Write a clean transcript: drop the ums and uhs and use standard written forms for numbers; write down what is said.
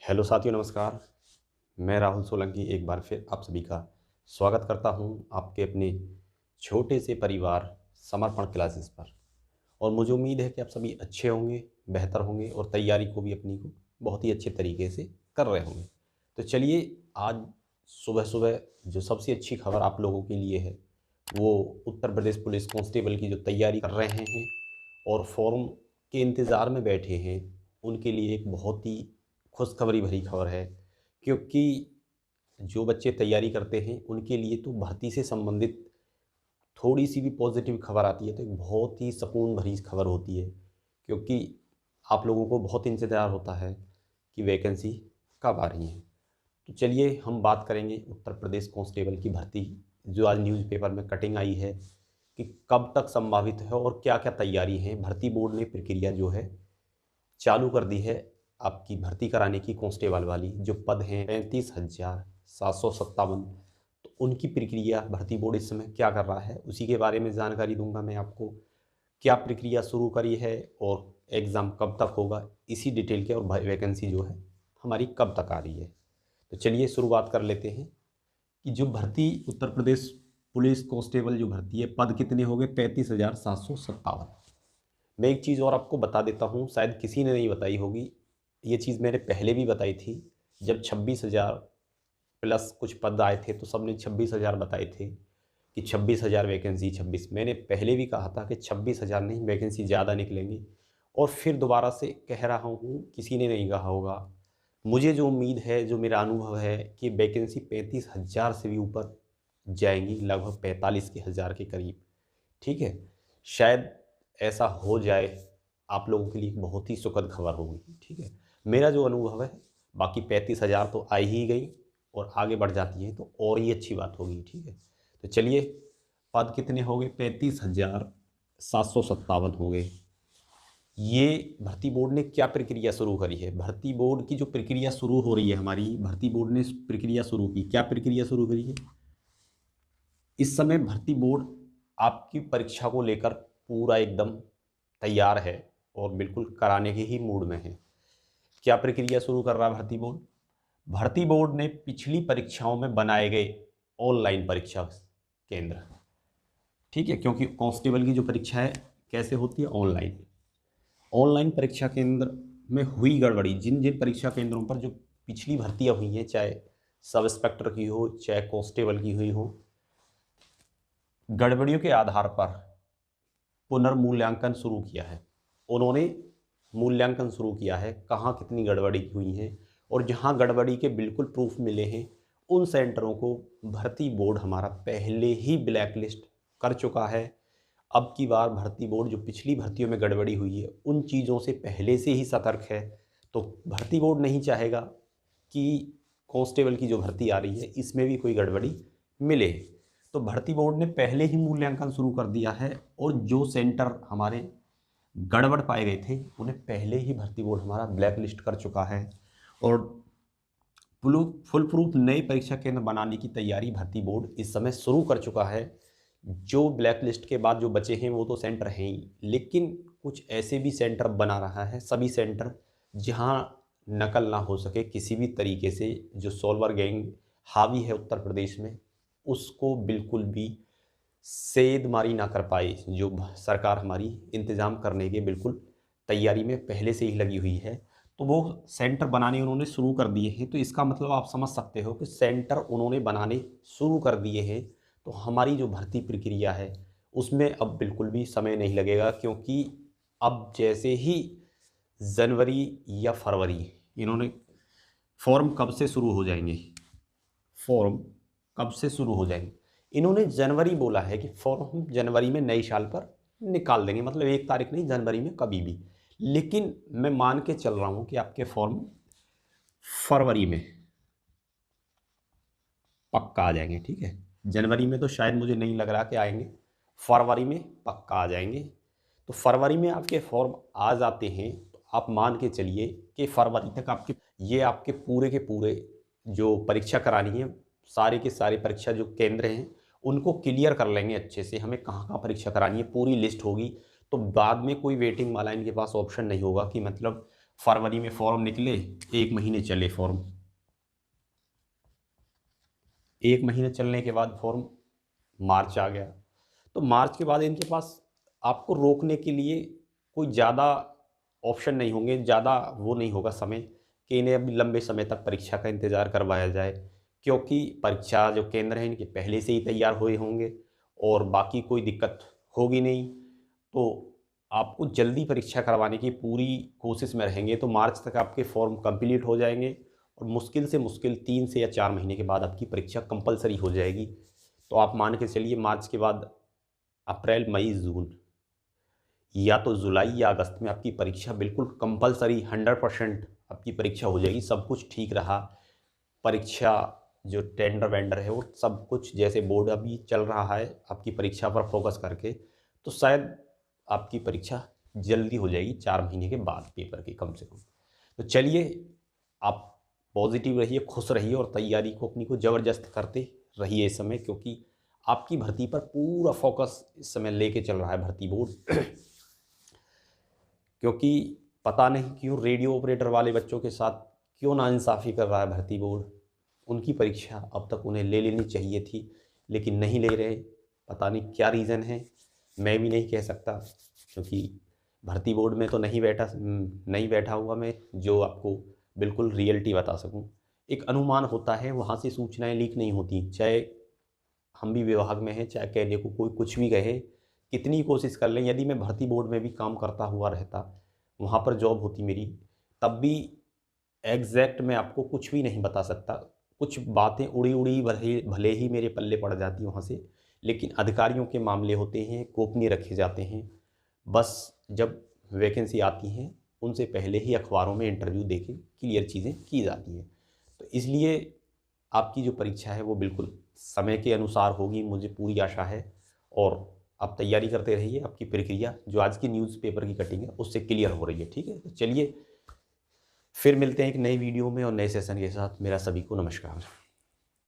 Hello साथियों, नमस्कार। मैं राहुल सोलंकी एक बार फिर आप सभी का स्वागत करता हूं आपके अपने छोटे से परिवार समर्पण क्लासेस पर। और मुझे उम्मीद है कि आप सभी अच्छे होंगे, बेहतर होंगे और तैयारी को भी अपनी को बहुत ही अच्छे तरीके से कर रहे होंगे। तो चलिए, आज सुबह सुबह जो सबसे अच्छी खबर आप लोगों के लिए है वो उत्तर प्रदेश पुलिस कांस्टेबल की जो तैयारी कर रहे हैं और फॉर्म के इंतज़ार में बैठे हैं, उनके लिए एक बहुत ही खुशखबरी भरी खबर है। क्योंकि जो बच्चे तैयारी करते हैं उनके लिए तो भर्ती से संबंधित थोड़ी सी भी पॉजिटिव खबर आती है तो एक बहुत ही सुकून भरी खबर होती है। क्योंकि आप लोगों को बहुत इंतज़ार होता है कि वैकेंसी कब आ रही है। तो चलिए, हम बात करेंगे उत्तर प्रदेश कांस्टेबल की भर्ती, जो आज न्यूज़पेपर में कटिंग आई है कि कब तक संभावित है और क्या क्या तैयारी है। भर्ती बोर्ड ने प्रक्रिया जो है चालू कर दी है आपकी भर्ती कराने की, कांस्टेबल वाली जो पद हैं 35,757। तो उनकी प्रक्रिया भर्ती बोर्ड इस समय क्या कर रहा है उसी के बारे में जानकारी दूंगा मैं आपको। क्या प्रक्रिया शुरू करी है और एग्ज़ाम कब तक होगा, इसी डिटेल के, और वैकेंसी जो है हमारी कब तक आ रही है। तो चलिए शुरुआत कर लेते हैं कि जो भर्ती उत्तर प्रदेश पुलिस कांस्टेबल जो भर्ती है, पद कितने हो गए? 35,757। मैं एक चीज़ और आपको बता देता हूँ, शायद किसी ने नहीं बताई होगी। ये चीज़ मैंने पहले भी बताई थी। जब 26,000 प्लस कुछ पद आए थे तो सबने 26,000 बताए थे कि 26,000 वैकेंसी। 26 मैंने पहले भी कहा था कि 26,000 नहीं, वैकेंसी ज़्यादा निकलेंगी। और फिर दोबारा से कह रहा हूँ, किसी ने नहीं कहा होगा। मुझे जो उम्मीद है, जो मेरा अनुभव है कि वैकेंसी 35,000 से भी ऊपर जाएंगी, लगभग 45 के हज़ार के करीब। ठीक है, शायद ऐसा हो जाए, आप लोगों के लिए एक बहुत ही सुखद खबर होगी। ठीक है, मेरा जो अनुभव है, बाकी 35,000 तो आ ही गई और आगे बढ़ जाती है तो और ही अच्छी बात होगी। ठीक है, तो चलिए, पद कितने हो गए? 35,757 हो गए। ये भर्ती बोर्ड ने क्या प्रक्रिया शुरू करी है? भर्ती बोर्ड की जो प्रक्रिया शुरू हो रही है, हमारी भर्ती बोर्ड ने प्रक्रिया शुरू की। क्या प्रक्रिया शुरू करी है? इस समय भर्ती बोर्ड आपकी परीक्षा को लेकर पूरा एकदम तैयार है और बिल्कुल कराने के ही मूड में है। क्या प्रक्रिया शुरू कर रहा है भर्ती बोर्ड? भर्ती बोर्ड ने पिछली परीक्षाओं में बनाए गए ऑनलाइन परीक्षा केंद्र, ठीक है, क्योंकि कांस्टेबल की जो परीक्षा है कैसे होती है? ऑनलाइन। ऑनलाइन परीक्षा केंद्र में हुई गड़बड़ी, जिन जिन परीक्षा केंद्रों पर जो पिछली भर्तियां हुई हैं, चाहे सब इंस्पेक्टर की हो चाहे कांस्टेबल की हुई हो, गड़बड़ियों के आधार पर पुनर्मूल्यांकन शुरू किया है। उन्होंने मूल्यांकन शुरू किया है, कहाँ कितनी गड़बड़ी हुई है, और जहाँ गड़बड़ी के बिल्कुल प्रूफ मिले हैं उन सेंटरों को भर्ती बोर्ड हमारा पहले ही ब्लैक लिस्ट कर चुका है। अब की बार भर्ती बोर्ड जो पिछली भर्तियों में गड़बड़ी हुई है उन चीज़ों से पहले से ही सतर्क है। तो भर्ती बोर्ड नहीं चाहेगा कि कांस्टेबल की जो भर्ती आ रही है इसमें भी कोई गड़बड़ी मिले। तो भर्ती बोर्ड ने पहले ही मूल्यांकन शुरू कर दिया है और जो सेंटर हमारे गड़बड़ पाए गए थे उन्हें पहले ही भर्ती बोर्ड हमारा ब्लैक लिस्ट कर चुका है। और फुल प्रूफ नए परीक्षा केंद्र बनाने की तैयारी भर्ती बोर्ड इस समय शुरू कर चुका है। जो ब्लैक लिस्ट के बाद जो बचे हैं वो तो सेंटर हैं ही, लेकिन कुछ ऐसे भी सेंटर बना रहा है, सभी सेंटर जहां नकल ना हो सके किसी भी तरीके से। जो सॉल्वर गैंग हावी है उत्तर प्रदेश में, उसको बिल्कुल भी सेधमारी ना कर पाए, जो सरकार हमारी इंतज़ाम करने के बिल्कुल तैयारी में पहले से ही लगी हुई है। तो वो सेंटर बनाने उन्होंने शुरू कर दिए हैं। तो इसका मतलब आप समझ सकते हो कि सेंटर उन्होंने बनाने शुरू कर दिए हैं। तो हमारी जो भर्ती प्रक्रिया है उसमें अब बिल्कुल भी समय नहीं लगेगा, क्योंकि अब जैसे ही जनवरी या फरवरी, इन्होंने फॉर्म कब से शुरू हो जाएंगे, फॉर्म कब से शुरू हो जाएंगे? इन्होंने जनवरी बोला है कि फॉर्म हम जनवरी में नई साल पर निकाल देंगे, मतलब 1 तारीख नहीं, जनवरी में कभी भी। लेकिन मैं मान के चल रहा हूँ कि आपके फॉर्म फरवरी में पक्का आ जाएंगे। ठीक है, जनवरी में तो शायद मुझे नहीं लग रहा कि आएंगे, फरवरी में पक्का आ जाएंगे। तो फरवरी में आपके फॉर्म आ जाते हैं तो आप मान के चलिए कि फरवरी तक आपके पूरे के पूरे जो परीक्षा करानी है, सारे के सारे परीक्षा जो केंद्र हैं उनको क्लियर कर लेंगे अच्छे से। हमें कहाँ कहाँ परीक्षा करानी है पूरी लिस्ट होगी। तो बाद में कोई वेटिंग वाला इनके पास ऑप्शन नहीं होगा कि मतलब फरवरी में फॉर्म निकले, 1 महीने चले फॉर्म, 1 महीने चलने के बाद फॉर्म मार्च आ गया। तो मार्च के बाद इनके पास आपको रोकने के लिए कोई ज़्यादा ऑप्शन नहीं होंगे, ज़्यादा वो नहीं होगा समय कि इन्हें अभी लंबे समय तक परीक्षा का इंतज़ार करवाया जाए, क्योंकि परीक्षा जो केंद्र हैं इनके पहले से ही तैयार हुए होंगे और बाकी कोई दिक्कत होगी नहीं। तो आपको जल्दी परीक्षा करवाने की पूरी कोशिश में रहेंगे, तो मार्च तक आपके फॉर्म कंप्लीट हो जाएंगे और मुश्किल से मुश्किल 3 से या 4 महीने के बाद आपकी परीक्षा कंपलसरी हो जाएगी। तो आप मान के चलिए मार्च के बाद अप्रैल, मई, जून या तो जुलाई या अगस्त में आपकी परीक्षा बिल्कुल कंपलसरी 100% आपकी परीक्षा हो जाएगी। सब कुछ ठीक रहा, परीक्षा जो टेंडर वेंडर है वो सब कुछ जैसे बोर्ड अभी चल रहा है आपकी परीक्षा पर फोकस करके, तो शायद आपकी परीक्षा जल्दी हो जाएगी 4 महीने के बाद पेपर की कम से कम। तो चलिए, आप पॉजिटिव रहिए, खुश रहिए और तैयारी को अपनी को ज़बरदस्त करते रहिए इस समय, क्योंकि आपकी भर्ती पर पूरा फोकस इस समय लेके चल रहा है भर्ती बोर्ड। क्योंकि पता नहीं क्यों रेडियो ऑपरेटर वाले बच्चों के साथ क्यों नाइंसाफ़ी कर रहा है भर्ती बोर्ड। उनकी परीक्षा अब तक उन्हें ले लेनी चाहिए थी, लेकिन नहीं ले रहे। पता नहीं क्या रीज़न है, मैं भी नहीं कह सकता, क्योंकि भर्ती बोर्ड में तो नहीं बैठा हुआ मैं जो आपको बिल्कुल रियलिटी बता सकूं। एक अनुमान होता है, वहाँ से सूचनाएं लीक नहीं होती, चाहे हम भी विभाग में हैं, चाहे कहने को कोई कुछ भी कहे, कितनी कोशिश कर लें। यदि मैं भर्ती बोर्ड में भी काम करता हुआ रहता, वहाँ पर जॉब होती मेरी, तब भी एग्जैक्ट मैं आपको कुछ भी नहीं बता सकता। कुछ बातें उड़ी उड़ी भले ही मेरे पल्ले पड़ जाती वहाँ से, लेकिन अधिकारियों के मामले होते हैं, गोपनीय रखे जाते हैं। बस जब वैकेंसी आती हैं उनसे पहले ही अखबारों में इंटरव्यू देके क्लियर चीज़ें की जाती हैं। तो इसलिए आपकी जो परीक्षा है वो बिल्कुल समय के अनुसार होगी, मुझे पूरी आशा है। और आप तैयारी करते रहिए, आपकी प्रक्रिया जो आज की न्यूज़पेपर की कटिंग है उससे क्लियर हो रही है। ठीक है, तो चलिए फिर मिलते हैं एक नई वीडियो में और नए सेशन के साथ। मेरा सभी को नमस्कार।